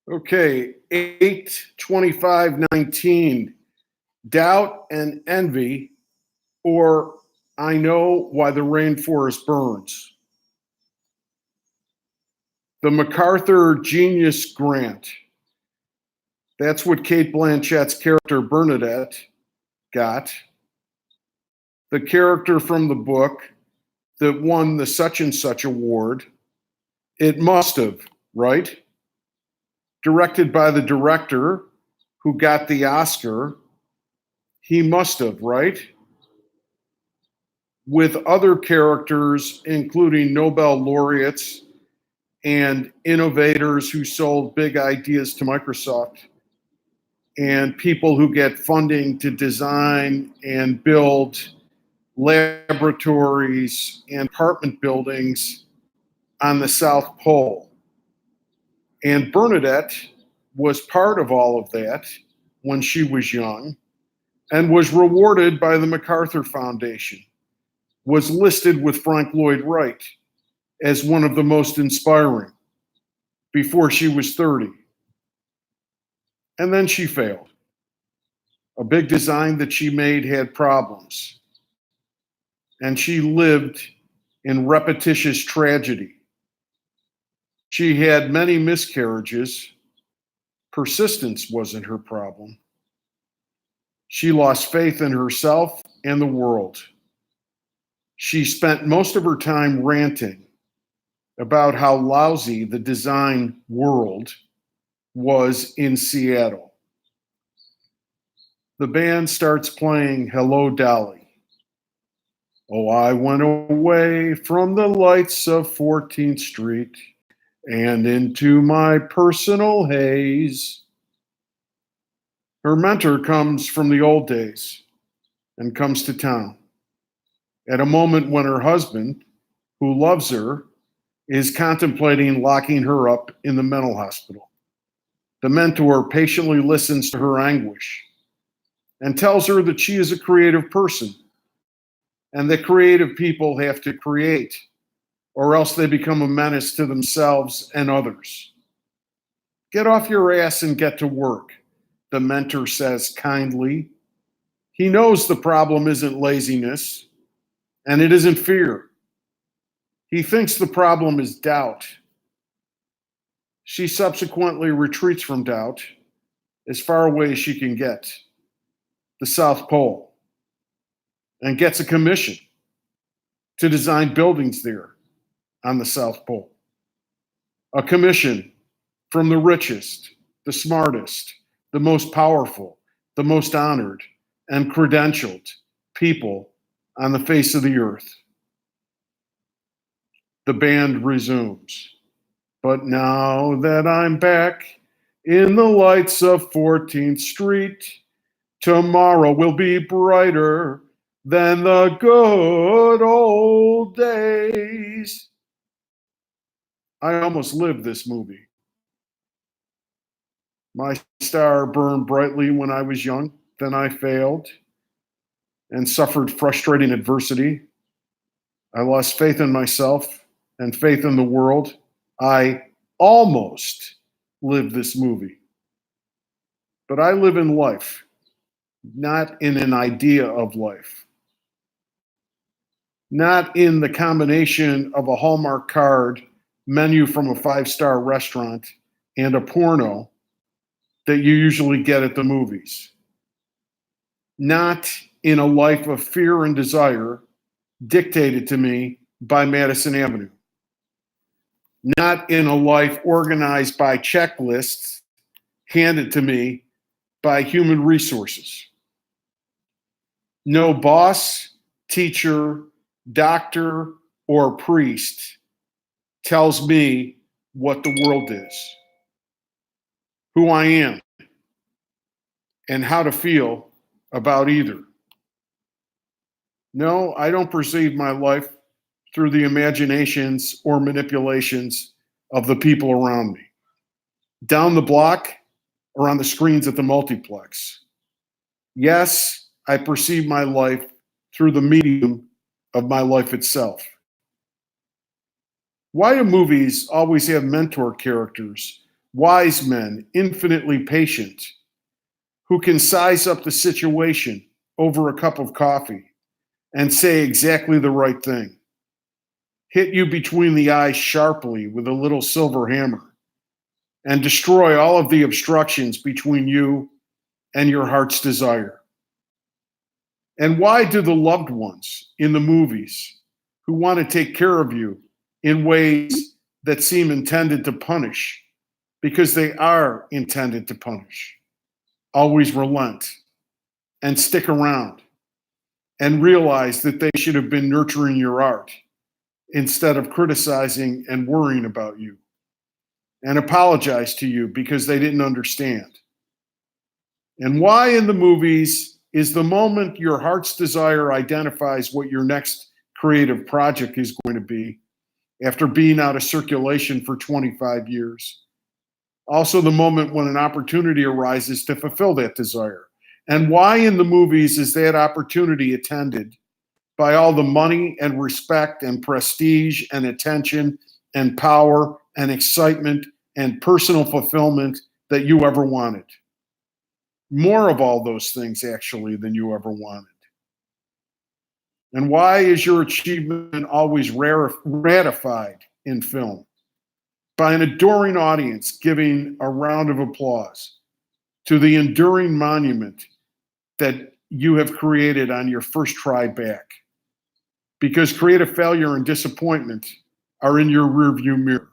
Okay, 8:25:19. Doubt and envy, or I know why the rainforest burns. The MacArthur Genius Grant. That's what Kate Blanchett's character Bernadette got. The character from the book that won the such and such award. It must have, right? Directed by the director who got the Oscar. He must have, right? With other characters, including Nobel laureates and innovators who sold big ideas to Microsoft, and people who get funding to design and build laboratories and apartment buildings on the South Pole. And Bernadette was part of all of that when she was young and was rewarded by the MacArthur Foundation, was listed with Frank Lloyd Wright as one of the most inspiring before she was 30. And then she failed. A big design that she made had problems. And she lived in repetitious tragedy. She had many miscarriages. Persistence wasn't her problem. She lost faith in herself and the world. She spent most of her time ranting about how lousy the design world was in Seattle. The band starts playing Hello, Dolly. Oh, I went away from the lights of 14th Street and into my personal haze. Her mentor comes from the old days and comes to town at a moment when her husband, who loves her, is contemplating locking her up in the mental hospital. The mentor patiently listens to her anguish and tells her that she is a creative person and that creative people have to create, or else they become a menace to themselves and others. Get off your ass and get to work, the mentor says kindly. He knows the problem isn't laziness and it isn't fear. He thinks the problem is doubt. She subsequently retreats from doubt as far away as she can get, the South Pole, and gets a commission to design buildings there on the South Pole. A commission from the richest, the smartest, the most powerful, the most honored, and credentialed people on the face of the earth. The band resumes. But now that I'm back in the lights of 14th Street, tomorrow will be brighter than the good old days. I almost lived this movie. My star burned brightly when I was young. Then I failed and suffered frustrating adversity. I lost faith in myself and faith in the world. I almost lived this movie. But I live in life, not in an idea of life. Not in the combination of a Hallmark card, menu from a five-star restaurant, and a porno that you usually get at the movies. Not in a life of fear and desire dictated to me by Madison Avenue. Not in a life organized by checklists handed to me by human resources. No boss, teacher, doctor, or priest tells me what the world is, who I am, and how to feel about either. No, I don't perceive my life through the imaginations or manipulations of the people around me, down the block or on the screens at the multiplex. Yes, I perceive my life through the medium of my life itself. Why do movies always have mentor characters wise men, infinitely patient, who can size up the situation over a cup of coffee and say exactly the right thing, hit you between the eyes sharply with a little silver hammer, and destroy all of the obstructions between you and your heart's desire. And why do the loved ones in the movies who want to take care of you in ways that seem intended to punish, because they are intended to punish, always relent and stick around and realize that they should have been nurturing your art instead of criticizing and worrying about you, and apologize to you because they didn't understand? And why in the movies is the moment your heart's desire identifies what your next creative project is going to be after being out of circulation for 25 years, also the moment when an opportunity arises to fulfill that desire? And why in the movies is that opportunity attended by all the money and respect and prestige and attention and power and excitement and personal fulfillment that you ever wanted? More of all those things, actually, than you ever wanted. And why is your achievement always ratified in film by an adoring audience giving a round of applause to the enduring monument that you have created on your first try back? Because creative failure and disappointment are in your rearview mirror.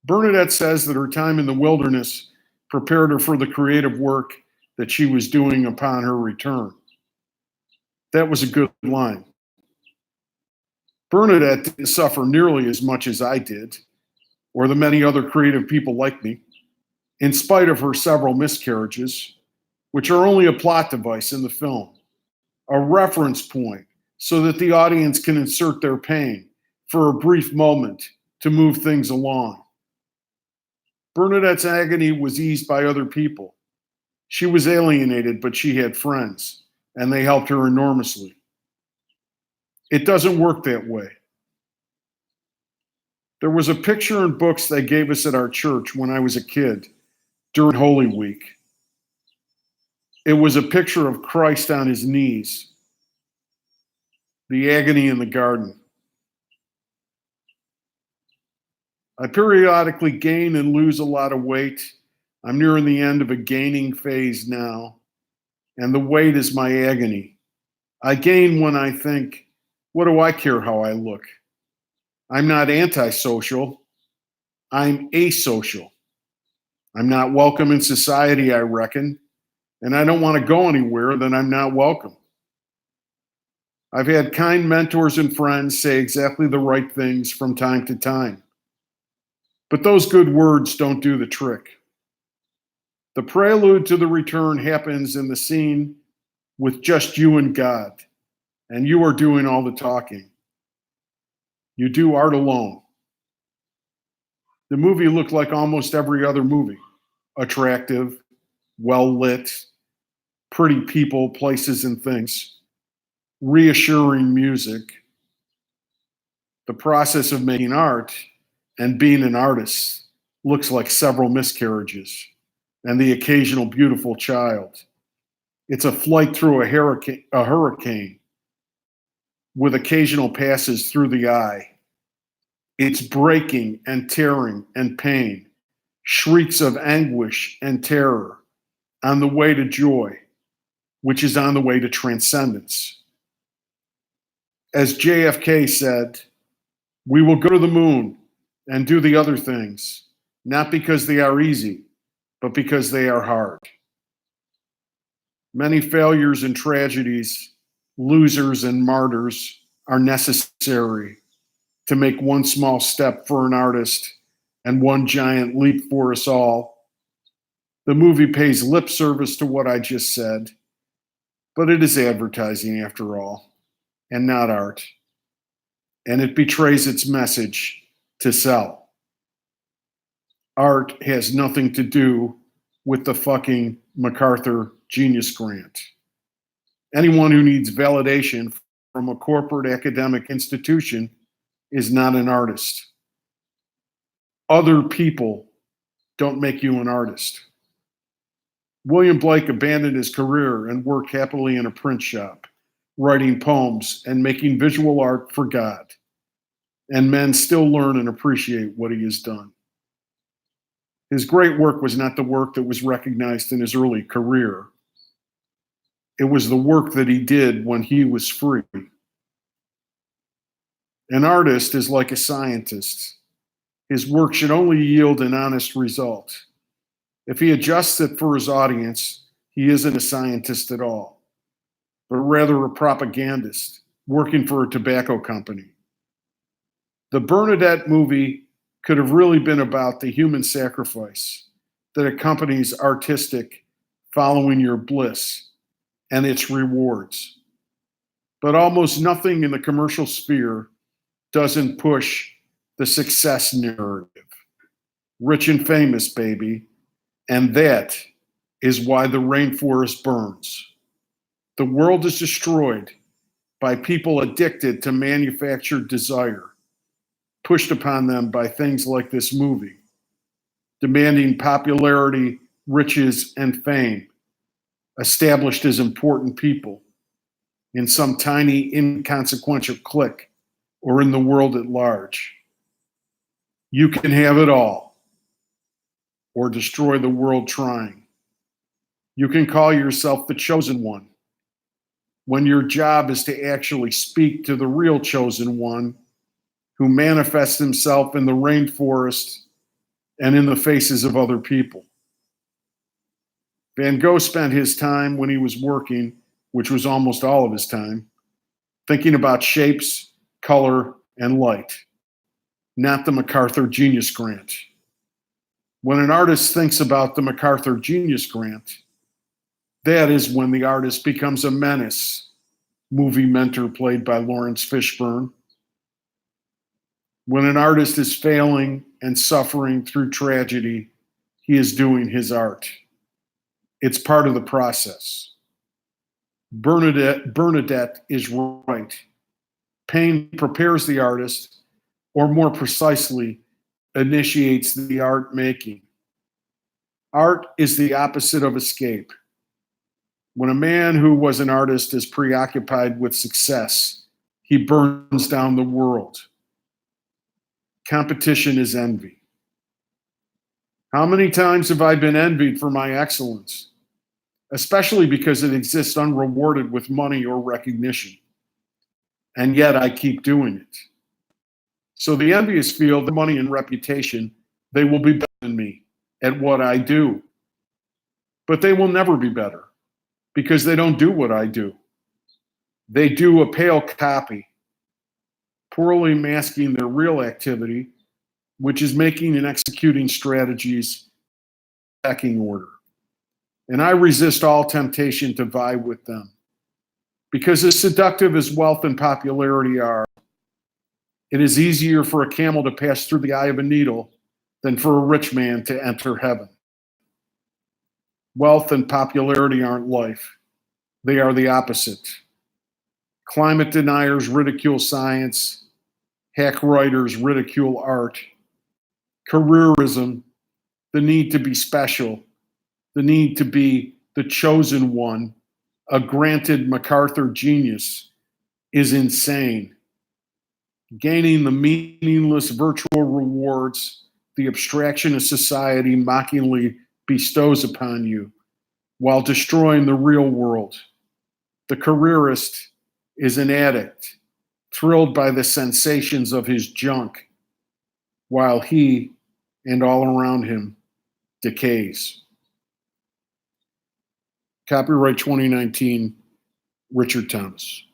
Bernadette says that her time in the wilderness prepared her for the creative work that she was doing upon her return. That was a good line. Bernadette didn't suffer nearly as much as I did, or the many other creative people like me, in spite of her several miscarriages, which are only a plot device in the film, a reference point so that the audience can insert their pain for a brief moment to move things along. Bernadette's agony was eased by other people. She was alienated, but she had friends, and they helped her enormously. It doesn't work that way. There was a picture in books they gave us at our church when I was a kid during Holy Week. It was a picture of Christ on his knees, the agony in the garden. I periodically gain and lose a lot of weight. I'm nearing the end of a gaining phase now, and the weight is my agony. I gain when I think, what do I care how I look? I'm not antisocial. I'm asocial. I'm not welcome in society, I reckon, and I don't want to go anywhere that I'm not welcome. I've had kind mentors and friends say exactly the right things from time to time. But those good words don't do the trick. The prelude to the return happens in the scene with just you and God, and you are doing all the talking. You do art alone. The movie looked like almost every other movie: attractive, well lit, pretty people, places, and things, reassuring music. The process of making art and being an artist looks like several miscarriages and the occasional beautiful child. It's a flight through a hurricane with occasional passes through the eye. It's breaking and tearing and pain, shrieks of anguish and terror on the way to joy, which is on the way to transcendence. As JFK said, we will go to the moon and do the other things, not because they are easy, but because they are hard. Many failures and tragedies, losers and martyrs are necessary to make one small step for an artist and one giant leap for us all. The movie pays lip service to what I just said, but it is advertising after all, and not art. And it betrays its message to sell. Art has nothing to do with the fucking MacArthur Genius Grant. Anyone who needs validation from a corporate academic institution is not an artist. Other people don't make you an artist. William Blake abandoned his career and worked happily in a print shop, writing poems and making visual art for God. And men still learn and appreciate what he has done. His great work was not the work that was recognized in his early career. It was the work that he did when he was free. An artist is like a scientist. His work should only yield an honest result. If he adjusts it for his audience, he isn't a scientist at all, but rather a propagandist working for a tobacco company. The Bernadette movie could have really been about the human sacrifice that accompanies artistic following your bliss and its rewards. But almost nothing in the commercial sphere doesn't push the success narrative. Rich and famous, baby. And that is why the rainforest burns. The world is destroyed by people addicted to manufactured desire, pushed upon them by things like this movie, demanding popularity, riches, and fame, established as important people in some tiny, inconsequential clique or in the world at large. You can have it all, or destroy the world trying. You can call yourself the chosen one, when your job is to actually speak to the real chosen one who manifests himself in the rainforest and in the faces of other people. Van Gogh spent his time when he was working, which was almost all of his time, thinking about shapes, color, and light, not the MacArthur Genius Grant. When an artist thinks about the MacArthur Genius Grant, that is when the artist becomes a menace, movie mentor played by Lawrence Fishburne. When an artist is failing and suffering through tragedy, he is doing his art. It's part of the process. Bernadette is right. Pain prepares the artist, or more precisely, initiates the art making. Art is the opposite of escape. When a man who was an artist is preoccupied with success, he burns down the world. Competition is envy. How many times have I been envied for my excellence? Especially because it exists unrewarded with money or recognition. And yet I keep doing it. So the envious feel the money and reputation, they will be better than me at what I do. But they will never be better because they don't do what I do. They do a pale copy, poorly masking their real activity, which is making and executing strategies in pecking order. And I resist all temptation to vie with them. Because as seductive as wealth and popularity are, it is easier for a camel to pass through the eye of a needle than for a rich man to enter heaven. Wealth and popularity aren't life. They are the opposite. Climate deniers ridicule science. Hack writers ridicule art. Careerism, the need to be special, the need to be the chosen one, a granted MacArthur genius, is insane. Gaining the meaningless virtual rewards the abstraction of society mockingly bestows upon you, while destroying the real world. The careerist is an addict, thrilled by the sensations of his junk, while he and all around him decays. Copyright 2019, Richard Thomas.